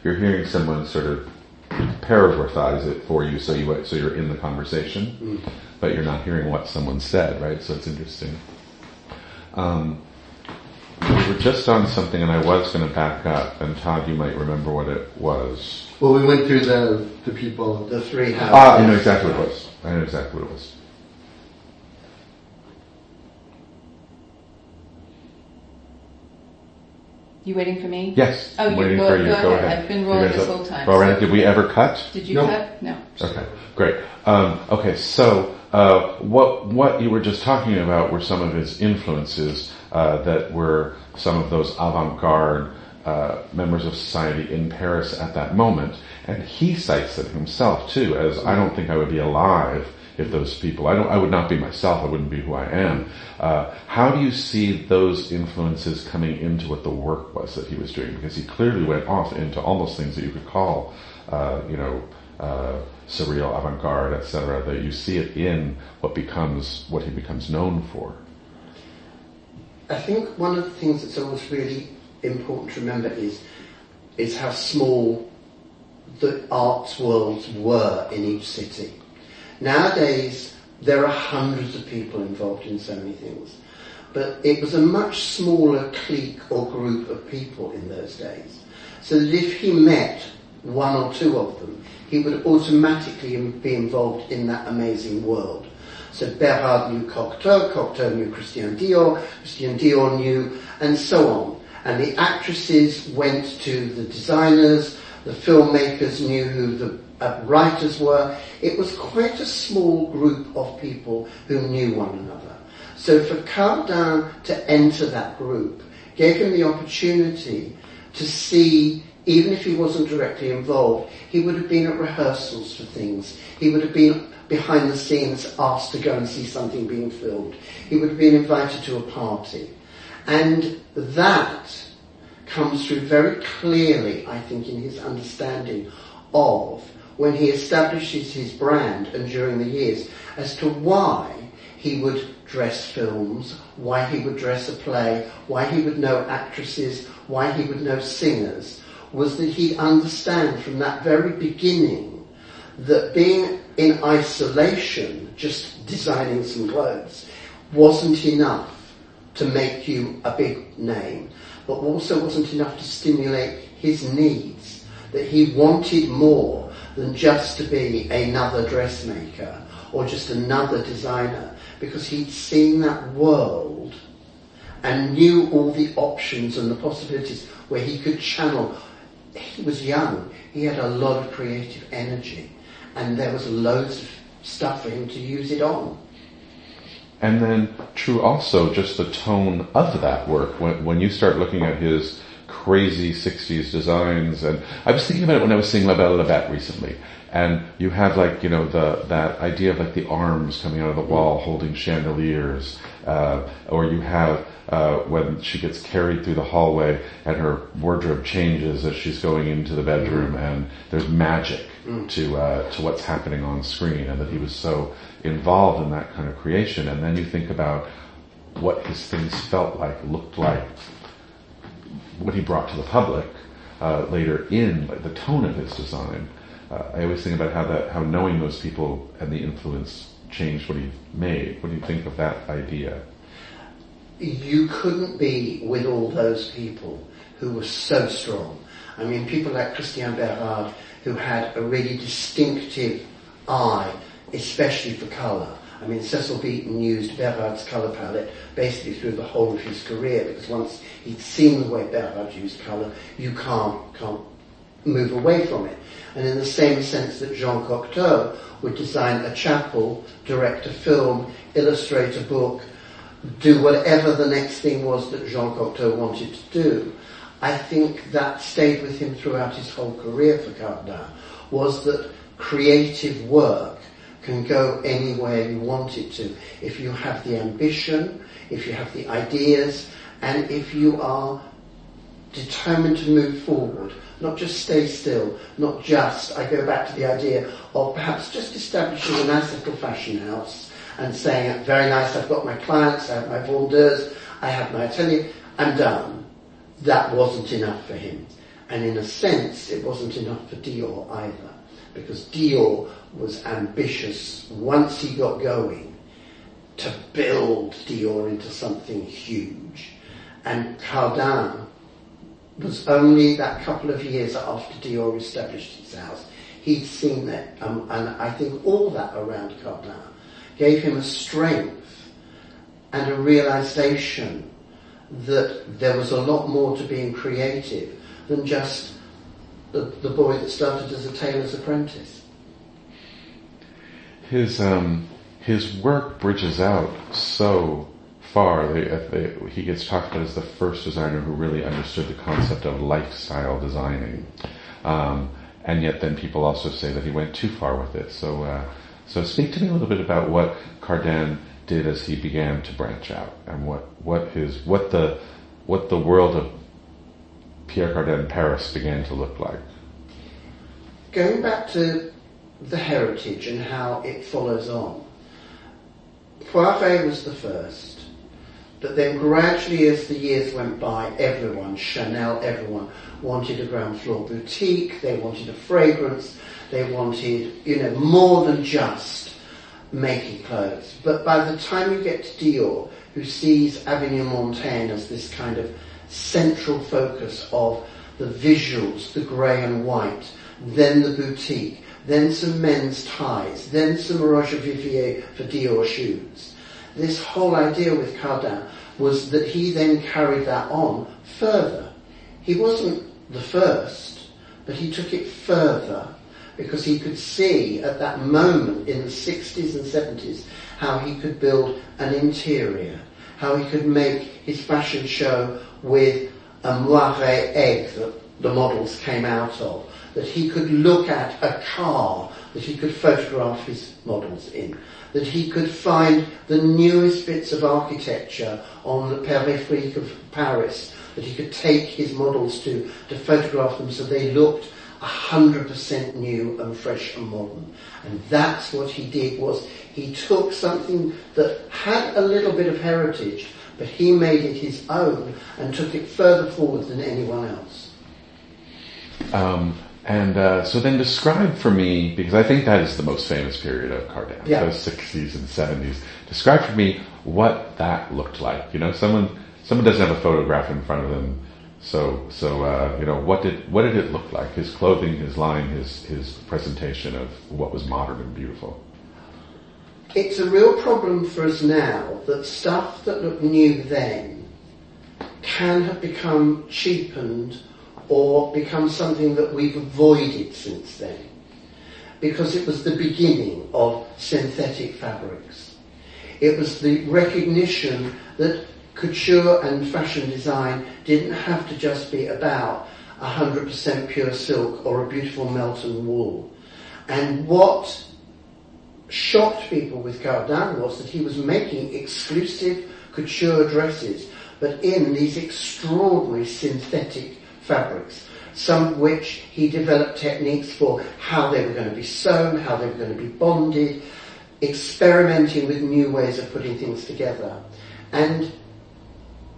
you're hearing someone sort of paraphrase it for you, so you're in the conversation, but you're not hearing what someone said, right? So it's interesting. We were just on something, and I was going to back up, and Todd, you might remember what it was. Well, we went through the people, the three houses. I know exactly what it was. You waiting for me? Yes. Oh, I'm waiting for you. Go ahead. I've been rolling this whole time. Well, did we ever cut? Did you cut? No. Okay, great. Okay, so what you were just talking about were some of his influences that were some of those avant-garde members of society in Paris at that moment, and he cites it himself too as, I don't think I would be alive if those people, I would not be myself, I wouldn't be who I am. How do you see those influences coming into what the work was that he was doing? Because he clearly went off into almost things that you could call, surreal, avant-garde, etc., that you see it in what he becomes known for. I think one of the things that's always really important to remember is how small the arts worlds were in each city. Nowadays, there are hundreds of people involved in so many things, but it was a much smaller clique or group of people in those days. So that if he met one or two of them, he would automatically be involved in that amazing world. So Bérard knew Cocteau, Cocteau knew Christian Dior knew, and so on. And the actresses went to the designers, the filmmakers knew who the writers were. It was quite a small group of people who knew one another. So for Cardin to enter that group gave him the opportunity to see, even if he wasn't directly involved, he would have been at rehearsals for things. He would have been behind the scenes asked to go and see something being filmed. He would have been invited to a party. And that comes through very clearly, I think, in his understanding of when he establishes his brand and during the years as to why he would dress films, why he would dress a play, why he would know actresses, why he would know singers, was that he understand from that very beginning that being in isolation, just designing some clothes, wasn't enough to make you a big name, but also wasn't enough to stimulate his needs, that he wanted more than just to be another dressmaker or just another designer, because he'd seen that world and knew all the options and the possibilities where he could channel. He was young, he had a lot of creative energy, and there was loads of stuff for him to use it on. And then, true also, just the tone of that work. When you start looking at his crazy 60s designs, and I was thinking about it when I was seeing La Belle La Bête recently, and you have that idea of like the arms coming out of the wall holding chandeliers, or you have when she gets carried through the hallway and her wardrobe changes as she's going into the bedroom, and there's magic to what's happening on screen, and that he was so involved in that kind of creation. And then you think about what his things felt like, looked like, what he brought to the public later in, like the tone of his design. I always think about how knowing those people and the influence changed what he made. What do you think of that idea? You couldn't be with all those people who were so strong. I mean, people like Christian Bérard, who had a really distinctive eye, especially for colour. I mean, Cecil Beaton used Bérard's colour palette basically through the whole of his career, because once he'd seen the way Bérard used colour, you can't move away from it. And in the same sense that Jean Cocteau would design a chapel, direct a film, illustrate a book, do whatever the next thing was that Jean Cocteau wanted to do, I think that stayed with him throughout his whole career for Cardin, was that creative work can go anywhere you want it to, if you have the ambition, if you have the ideas, and if you are determined to move forward, not just stay still, not just, I go back to the idea of perhaps just establishing a nice little fashion house and saying, very nice, I've got my clients, I have my vendeurs, I have my atelier, I'm done. That wasn't enough for him. And in a sense, it wasn't enough for Dior either, because Dior was ambitious once he got going to build Dior into something huge. And Cardin was only that couple of years after Dior established his house. He'd seen that, and I think all that around Cardin gave him a strength and a realization that there was a lot more to being creative than just the boy that started as a tailor's apprentice. His work bridges out so far. He gets talked about as the first designer who really understood the concept of lifestyle designing, and yet then people also say that he went too far with it. So speak to me a little bit about what Cardin did as he began to branch out, and what the world of Pierre Cardin Paris began to look like. Going back to the heritage and how it follows on, Poiret was the first, but then gradually as the years went by, everyone, Chanel, everyone, wanted a ground floor boutique, they wanted a fragrance, they wanted, more than just making clothes. But by the time you get to Dior, who sees Avenue Montaigne as this kind of central focus of the visuals, the grey and white, then the boutique, then some men's ties, then some Roger Vivier for Dior shoes. This whole idea with Cardin was that he then carried that on further. He wasn't the first, but he took it further because he could see at that moment in the 60s and 70s how he could build an interior, how he could make his fashion show with a moiré egg that the models came out of, that he could look at a car that he could photograph his models in, that he could find the newest bits of architecture on the périphérique of Paris, that he could take his models to photograph them so they looked 100% new and fresh and modern. And that's what he did, was he took something that had a little bit of heritage, but he made it his own and took it further forward than anyone else. So then describe for me, because I think that is the most famous period of Cardin, those 60s and 70s. Describe for me what that looked like. Someone doesn't have a photograph in front of them, so what did it look like? His clothing, his line, his presentation of what was modern and beautiful. It's a real problem for us now that stuff that looked new then can have become cheapened or become something that we've avoided since then, because it was the beginning of synthetic fabrics. It was the recognition that couture and fashion design didn't have to just be about 100% pure silk or a beautiful Melton wool. And what shocked people with Cardin was that he was making exclusive couture dresses, but in these extraordinary synthetic fabrics, some of which he developed techniques for how they were going to be sewn, how they were going to be bonded, experimenting with new ways of putting things together. And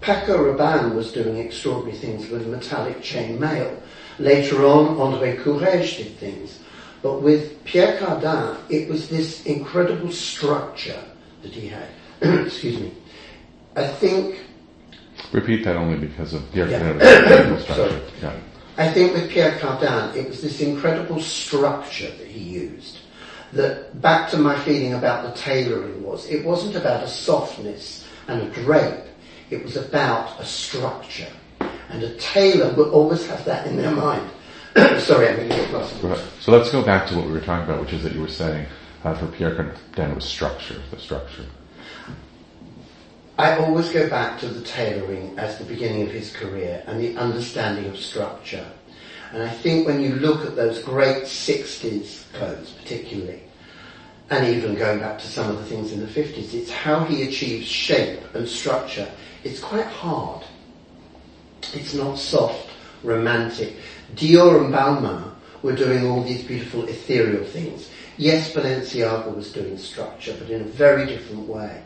Paco Rabanne was doing extraordinary things with metallic chain mail. Later on, André Courrèges did things. But with Pierre Cardin, it was this incredible structure that he had. Excuse me. I think... Repeat that only because of Pierre Cardin's structure. Yeah. I think with Pierre Cardin, it was this incredible structure that he used. That, back to my feeling about the tailoring, it wasn't about a softness and a drape. It was about a structure. And a tailor will always have that in their mind. Sorry, I'm going to get lost. Right. So let's go back to what we were talking about, which is that you were saying for Pierre Cardin it was structure, the structure. I always go back to the tailoring as the beginning of his career and the understanding of structure. And I think when you look at those great 60s clothes particularly, and even going back to some of the things in the 50s, it's how he achieves shape and structure. It's quite hard. It's not soft, romantic. Dior and Balmain were doing all these beautiful ethereal things. Yes, Balenciaga was doing structure, but in a very different way.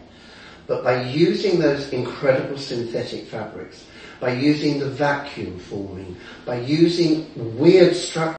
But by using those incredible synthetic fabrics, by using the vacuum forming, by using weird structures,